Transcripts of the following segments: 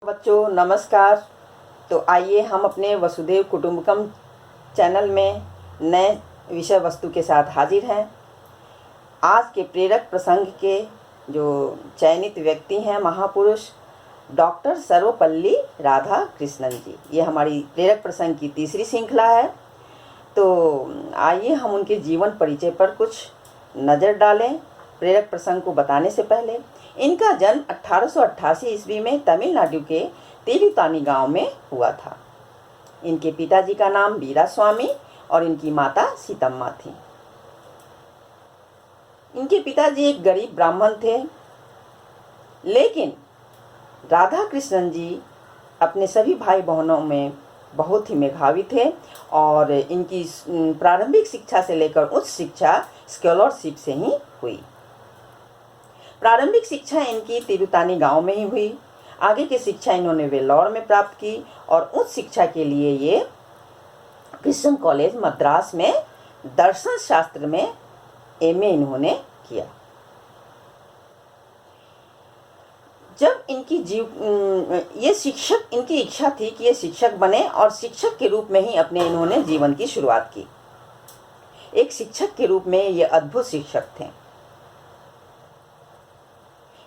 बच्चों नमस्कार। तो आइए हम अपने वसुधैव कुटुंबकम चैनल में नए विषय वस्तु के साथ हाजिर हैं। आज के प्रेरक प्रसंग के जो चयनित व्यक्ति हैं महापुरुष डॉक्टर सर्वपल्ली राधाकृष्णन जी। ये हमारी प्रेरक प्रसंग की तीसरी श्रृंखला है। तो आइए हम उनके जीवन परिचय पर कुछ नज़र डालें। प्रेरक प्रसंग को बताने से पहले इनका जन्म 1888 ईस्वी में तमिलनाडु के तिरुतानी गांव में हुआ था। इनके पिताजी का नाम वीरास्वामी और इनकी माता सीतम्मा थी। इनके पिताजी एक गरीब ब्राह्मण थे, लेकिन राधा कृष्णन जी अपने सभी भाई बहनों में बहुत ही मेधावी थे और इनकी प्रारंभिक शिक्षा से लेकर उच्च शिक्षा स्कॉलरशिप से ही हुई। प्रारंभिक शिक्षा इनकी तिरुतानी गांव में ही हुई। आगे की शिक्षा इन्होंने वेल्लोर में प्राप्त की और उच्च शिक्षा के लिए ये क्रिश्चियन कॉलेज मद्रास में दर्शन शास्त्र में एमए इन्होंने किया। जब इनकी इनकी इच्छा थी कि ये शिक्षक बने और शिक्षक के रूप में ही अपने इन्होंने जीवन की शुरुआत की। एक शिक्षक के रूप में ये अद्भुत शिक्षक थे।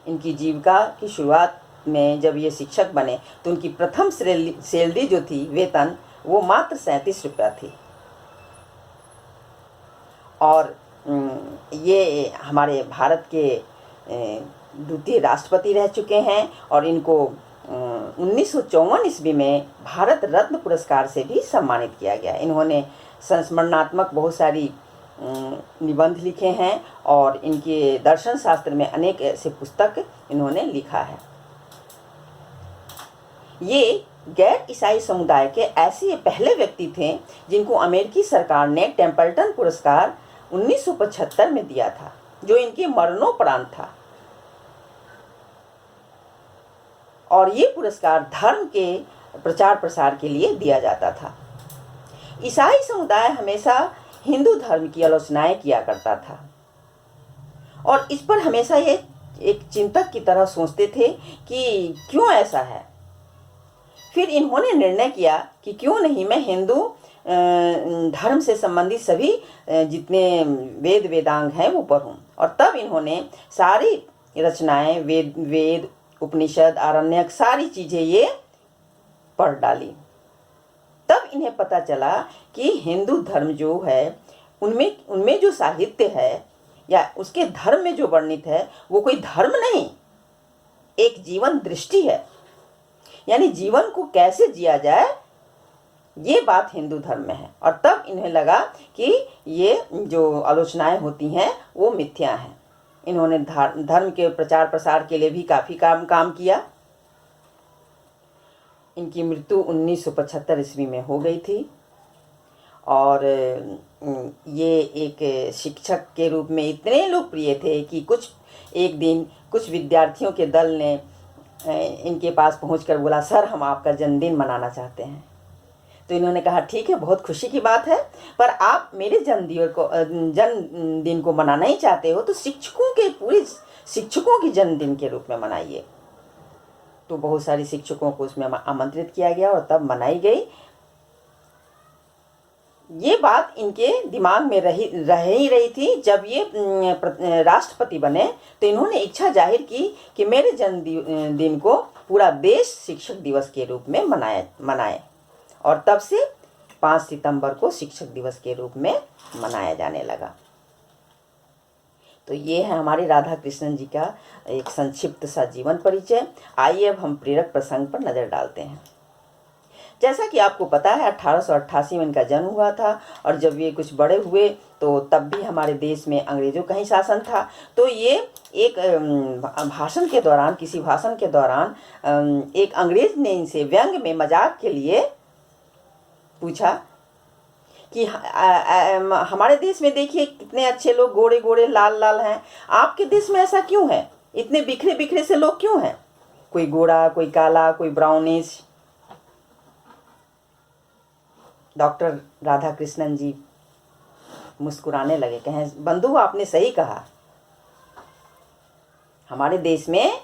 इनकी जीविका की शुरुआत में जब ये शिक्षक बने तो उनकी प्रथम सैलरी जो थी वेतन वो मात्र 37 रुपया थी। और ये हमारे भारत के द्वितीय राष्ट्रपति रह चुके हैं और इनको 1954 ईस्वी में भारत रत्न पुरस्कार से भी सम्मानित किया गया। इन्होंने संस्मरणात्मक बहुत सारी निबंध लिखे हैं और इनके दर्शन शास्त्र में अनेक ऐसे पुस्तक इन्होंने लिखा है। ये गैर ईसाई समुदाय के ऐसे पहले व्यक्ति थे जिनको अमेरिकी सरकार ने टेम्पल्टन पुरस्कार 1975 में दिया था, जो इनके मरणोपरांत था। और ये पुरस्कार धर्म के प्रचार प्रसार के लिए दिया जाता था। ईसाई समुदाय हमेशा हिंदू धर्म की आलोचनाएं किया करता था और इस पर हमेशा ये एक चिंतक की तरह सोचते थे कि क्यों ऐसा है। फिर इन्होंने निर्णय किया कि क्यों नहीं मैं हिंदू धर्म से संबंधित सभी जितने वेदांग हैं वो पढ़ूं। और तब इन्होंने सारी रचनाएं वेद उपनिषद आरण्यक सारी चीज़ें ये पढ़ डाली। तब इन्हें पता चला कि हिंदू धर्म जो है उनमें जो साहित्य है या उसके धर्म में जो वर्णित है वो कोई धर्म नहीं, एक जीवन दृष्टि है। यानी जीवन को कैसे जिया जाए ये बात हिंदू धर्म में है। और तब इन्हें लगा कि ये जो आलोचनाएं होती हैं वो मिथ्या हैं। इन्होंने धर्म के प्रचार प्रसार के लिए भी काफ़ी काम किया। इनकी मृत्यु 1975 ईस्वी में हो गई थी और ये एक शिक्षक के रूप में इतने लोकप्रिय थे कि एक दिन कुछ विद्यार्थियों के दल ने इनके पास पहुंचकर बोला, सर हम आपका जन्मदिन मनाना चाहते हैं। तो इन्होंने कहा ठीक है, बहुत खुशी की बात है, पर आप मेरे जन्मदिन को मनाना ही चाहते हो तो शिक्षकों की जन्मदिन के रूप में मनाइए। तो बहुत सारे शिक्षकों को उसमें आमंत्रित किया गया और तब मनाई गई। ये बात इनके दिमाग में रह ही रही थी। जब ये राष्ट्रपति बने तो इन्होंने इच्छा जाहिर की कि मेरे जन्मदिन को पूरा देश शिक्षक दिवस के रूप में मनाए और तब से 5 सितंबर को शिक्षक दिवस के रूप में मनाया जाने लगा। तो ये है हमारे राधा कृष्णन जी का एक संक्षिप्त सा जीवन परिचय। आइए अब हम प्रेरक प्रसंग पर नज़र डालते हैं। जैसा कि आपको पता है 1888 में इनका जन्म हुआ था और जब ये कुछ बड़े हुए तो तब भी हमारे देश में अंग्रेज़ों का ही शासन था। तो ये एक किसी भाषण के दौरान एक अंग्रेज़ ने इनसे व्यंग में मजाक के लिए पूछा कि हमारे देश में देखिए कितने अच्छे लोग गोरे गोरे लाल लाल हैं, आपके देश में ऐसा क्यों है, इतने बिखरे बिखरे से लोग क्यों हैं, कोई गोरा कोई काला कोई ब्राउनिश। डॉक्टर राधा कृष्णन जी मुस्कुराने लगे, कहें बंधु आपने सही कहा, हमारे देश में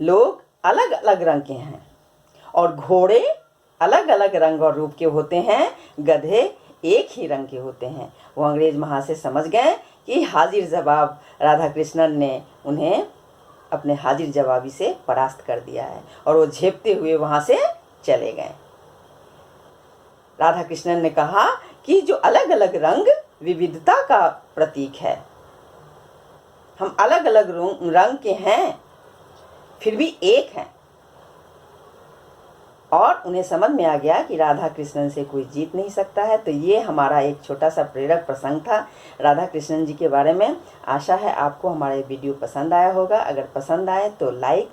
लोग अलग अलग रंग के हैं, और घोड़े अलग अलग रंग और रूप के होते हैं, गधे एक ही रंग के होते हैं। वो अंग्रेज महाशय समझ गए कि हाजिर जवाब राधा कृष्णन ने उन्हें अपने हाजिर जवाबी से परास्त कर दिया है और वो झेपते हुए वहाँ से चले गए। राधा कृष्णन ने कहा कि जो अलग अलग रंग विविधता का प्रतीक है, हम अलग अलग रंग के हैं फिर भी एक हैं। और उन्हें समझ में आ गया कि राधा कृष्णन से कोई जीत नहीं सकता है। तो ये हमारा एक छोटा सा प्रेरक प्रसंग था राधा कृष्णन जी के बारे में। आशा है आपको हमारा ये वीडियो पसंद आया होगा। अगर पसंद आए तो लाइक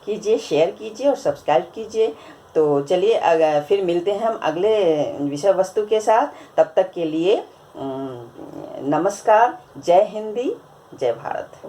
कीजिए, शेयर कीजिए और सब्सक्राइब कीजिए। तो चलिए फिर मिलते हैं हम अगले विषय वस्तु के साथ। तब तक के लिए नमस्कार। जय हिंदी, जय भारत।